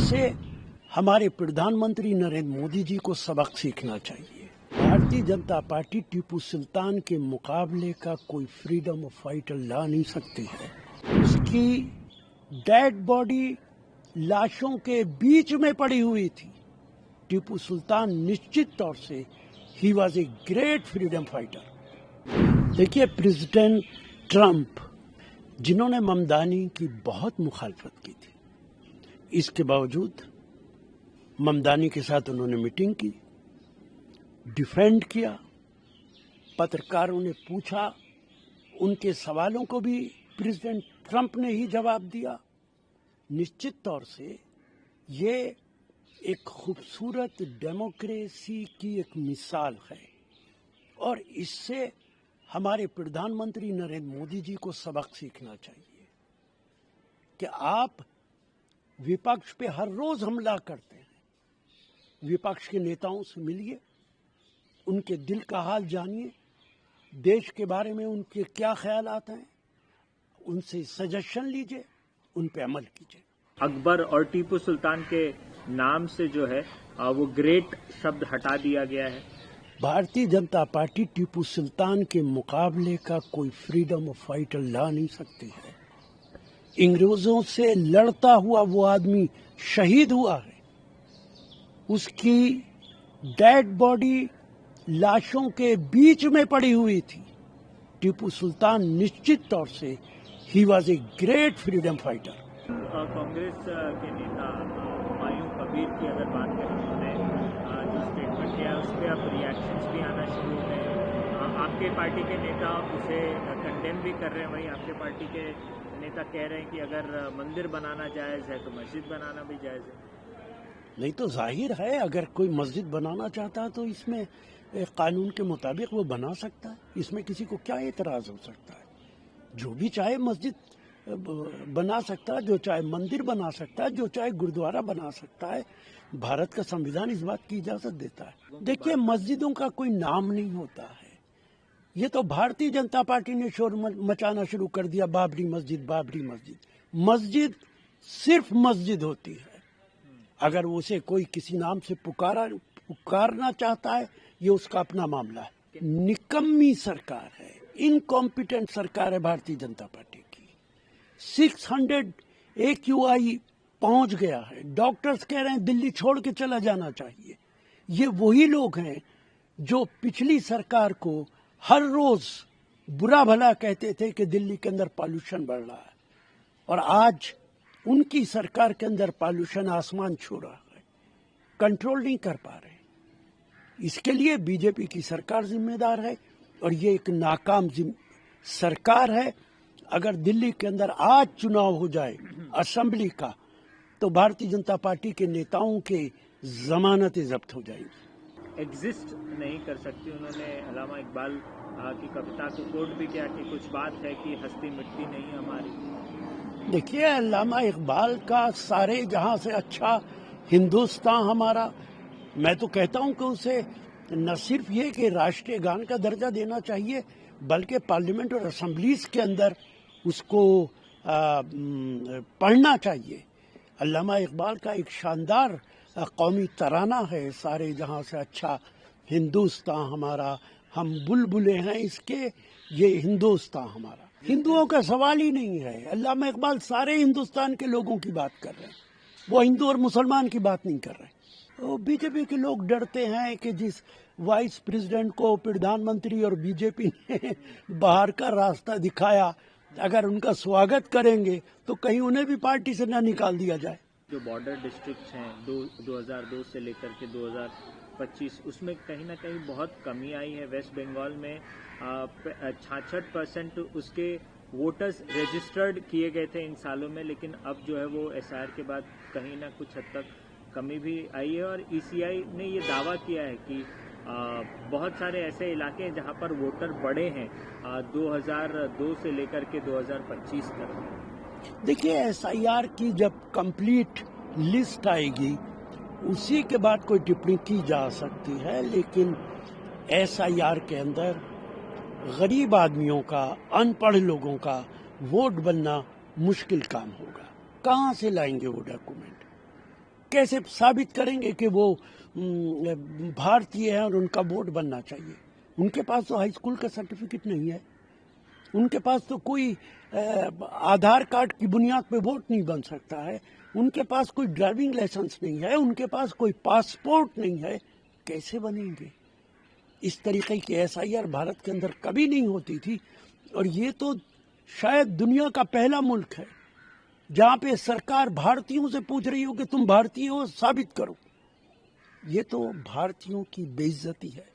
इससे हमारे प्रधानमंत्री नरेंद्र मोदी जी को सबक सीखना चाहिए। भारतीय जनता पार्टी टीपू सुल्तान के मुकाबले का कोई फ्रीडम फाइटर ला नहीं सकती है। उसकी डेड बॉडी लाशों के बीच में पड़ी हुई थी। टीपू सुल्तान निश्चित तौर से he was a great freedom fighter. देखिए, प्रेसिडेंट ट्रंप जिन्होंने ममदानी की बहुत मुखालफत की थी, इसके बावजूद ममदानी के साथ उन्होंने मीटिंग की, डिफेंड किया। पत्रकारों ने पूछा, उनके सवालों को भी प्रेसिडेंट ट्रंप ने ही जवाब दिया। निश्चित तौर से ये एक खूबसूरत डेमोक्रेसी की एक मिसाल है और इससे हमारे प्रधानमंत्री नरेंद्र मोदी जी को सबक सीखना चाहिए कि आप विपक्ष पे हर रोज हमला करते हैं। विपक्ष के नेताओं से मिलिए, उनके दिल का हाल जानिए, देश के बारे में उनके क्या ख्यालात हैं, उनसे सजेशन लीजिए, उन पे अमल कीजिए। अकबर और टीपू सुल्तान के नाम से जो है वो ग्रेट शब्द हटा दिया गया है। भारतीय जनता पार्टी टीपू सुल्तान के मुकाबले का कोई फ्रीडम फाइटर ला नहीं सकती है। अंग्रेजों से लड़ता हुआ वो आदमी शहीद हुआ है। उसकी डेड बॉडी लाशों के बीच में पड़ी हुई थी। टीपू सुल्तान निश्चित तौर से he was a great freedom fighter. Congress के नेता हुमायूं कबीर की अगर बात करें, उन्होंने जो स्टेटमेंट किया उस पर अब रिएक्शंस भी आना शुरू हो गए हैं। आपके पार्टी के नेता उसे कंडेम भी कर रहे हैं, वहीं आपके पार्टी के नेता कह रहे हैं कि अगर मंदिर बनाना जायज़ है तो मस्जिद बनाना भी जायज़ है। नहीं तो जाहिर है, अगर कोई मस्जिद बनाना चाहता है तो इसमें कानून के मुताबिक वो बना सकता है। इसमें किसी को क्या एतराज़ हो सकता है? जो भी चाहे मस्जिद बना सकता है, जो चाहे मंदिर बना सकता है, जो चाहे गुरुद्वारा बना सकता है। भारत का संविधान इस बात की इजाज़त देता है। देखिए, मस्जिदों का कोई नाम नहीं होता है। ये तो भारतीय जनता पार्टी ने शोर मचाना शुरू कर दिया, बाबरी मस्जिद, बाबरी मस्जिद। मस्जिद सिर्फ मस्जिद होती है। अगर उसे कोई किसी नाम से पुकारना चाहता है, ये उसका अपना मामला है। निकम्मी सरकार है, इनकॉम्पिटेंट सरकार है भारतीय जनता पार्टी की। 600 AQI पहुंच गया है। डॉक्टर्स कह रहे हैं दिल्ली छोड़ के चला जाना चाहिए। ये वही लोग हैं जो पिछली सरकार को हर रोज बुरा भला कहते थे कि दिल्ली के अंदर पॉल्यूशन बढ़ रहा है, और आज उनकी सरकार के अंदर पॉल्यूशन आसमान छू रहा है, कंट्रोल नहीं कर पा रहे। इसके लिए बीजेपी की सरकार जिम्मेदार है और ये एक नाकाम सरकार है। अगर दिल्ली के अंदर आज चुनाव हो जाए असेंबली का, तो भारतीय जनता पार्टी के नेताओं के जमानतें जब्त हो जाएंगी। एग्जिस्ट नहीं कर सकती। उन्होंने अल्लामा इकबाल की कविता को कोट भी किया कि कुछ बात है कि हस्ती मिटती नहीं हमारी। देखिए, अल्लामा इकबाल का सारे जहां से अच्छा हिंदुस्तान हमारा, मैं तो कहता हूं कि उसे न सिर्फ ये कि राष्ट्रीय गान का दर्जा देना चाहिए, बल्कि पार्लियामेंट और असेंबलीज के अंदर उसको पढ़ना चाहिए। अल्लामा इकबाल का एक शानदार कौमी तराना है, सारे जहां से अच्छा हिंदुस्तान हमारा, हम बुलबुले हैं इसके, ये हिंदुस्तान हमारा। हिंदुओं का सवाल ही नहीं है। अल्लामा इकबाल सारे हिंदुस्तान के लोगों की बात कर रहे हैं, वो हिंदू और मुसलमान की बात नहीं कर रहे। बीजेपी के लोग डरते हैं कि जिस वाइस प्रेसिडेंट को प्रधानमंत्री और बीजेपी ने बाहर का रास्ता दिखाया, अगर उनका स्वागत करेंगे तो कहीं उन्हें भी पार्टी से ना निकाल दिया जाए। जो बॉर्डर डिस्ट्रिक्ट्स हैं 2002 से लेकर के 2025, उसमें कहीं ना कहीं बहुत कमी आई है। वेस्ट बंगाल में 66% उसके वोटर्स रजिस्टर्ड किए गए थे इन सालों में, लेकिन अब जो है वो SIR के बाद कहीं ना कुछ हद तक कमी भी आई है। और ECI ने ये दावा किया है कि बहुत सारे ऐसे इलाके हैं जहां पर वोटर बढ़े हैं 2002 से लेकर के 2025 तक। देखिए, SIR की जब कंप्लीट लिस्ट आएगी उसी के बाद कोई टिप्पणी की जा सकती है, लेकिन SIR के अंदर गरीब आदमियों का, अनपढ़ लोगों का वोट बनना मुश्किल काम होगा। कहाँ से लाएंगे वो डॉक्यूमेंट? कैसे साबित करेंगे कि वो भारतीय है और उनका वोट बनना चाहिए? उनके पास तो हाई स्कूल का सर्टिफिकेट नहीं है, उनके पास तो कोई आधार कार्ड की बुनियाद पे वोट नहीं बन सकता है, उनके पास कोई ड्राइविंग लाइसेंस नहीं है, उनके पास कोई पासपोर्ट नहीं है, कैसे बनेंगे? इस तरीके की SIR भारत के अंदर कभी नहीं होती थी, और ये तो शायद दुनिया का पहला मुल्क है जहाँ पे सरकार भारतीयों से पूछ रही हो कि तुम भारतीय हो, साबित करो। ये तो भारतीयों की बेइज्जती है।